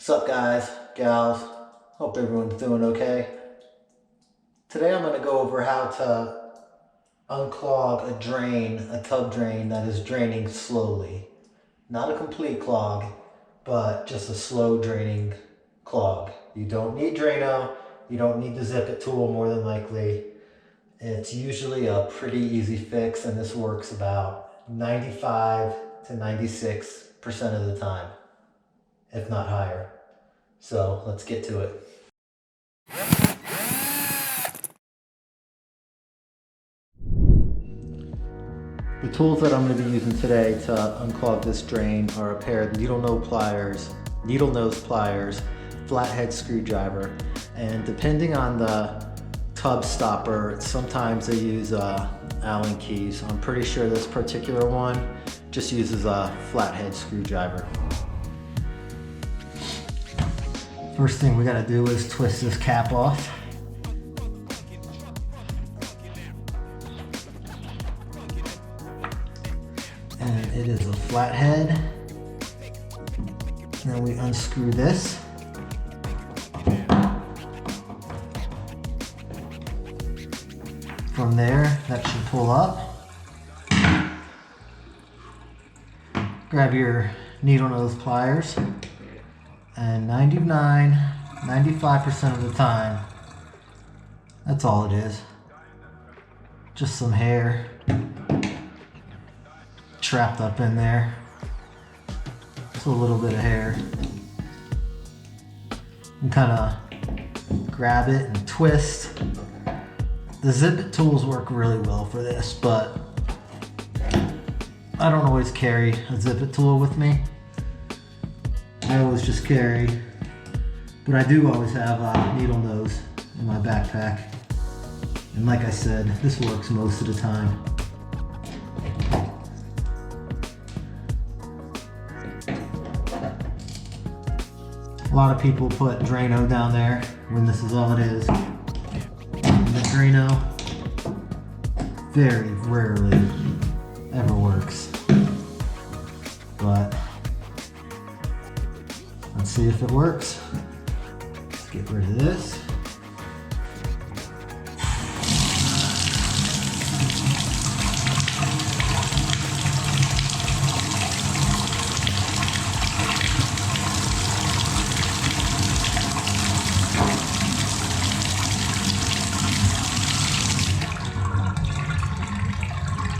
Sup guys, gals, hope everyone's doing okay. Today I'm going to go over how to unclog a tub drain that is draining slowly. Not a complete clog, but just a slow draining clog. You don't need Draino, you don't need the zip it tool more than likely. It's usually a pretty easy fix and this works about 95 to 96% of the time, if not higher. So let's get to it. The tools that I'm going to be using today to unclog this drain are a pair of needle nose pliers, flathead screwdriver, and depending on the tub stopper, sometimes they use Allen keys. I'm pretty sure this particular one just uses a flathead screwdriver. First thing we gotta do is twist this cap off. And it is a flathead. Then we unscrew this. From there, that should pull up. Grab your needle nose pliers. And 95% of the time, that's all it is. Just some hair trapped up in there. Just a little bit of hair. You kind of grab it and twist. The zip it tools work really well for this, but I don't always carry a zip it tool with me. I always just carry, but I do always have a needle nose in my backpack. And like I said, this works most of the time. A lot of people put Draino down there when this is all it is. And the Draino very rarely ever works. But let's see if it works. Let's get rid of this.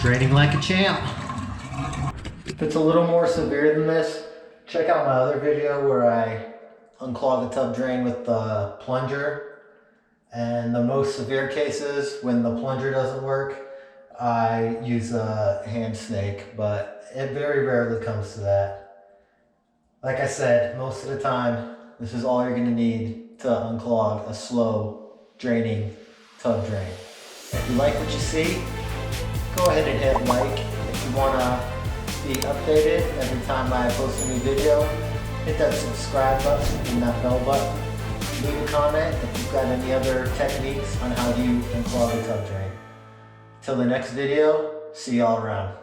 Draining like a champ. If it's a little more severe than this, check out my other video where I unclog the tub drain with the plunger. And the most severe cases, when the plunger doesn't work, I use a hand snake, but it very rarely comes to that. Like I said, most of the time, this is all you're gonna need to unclog a slow draining tub drain. If you like what you see, go ahead and hit like. If you wanna be updated every time I post a new video, hit that subscribe button and that bell button. Leave a comment if you've got any other techniques on how you unclog a tub drain. Till the next video, see y'all around.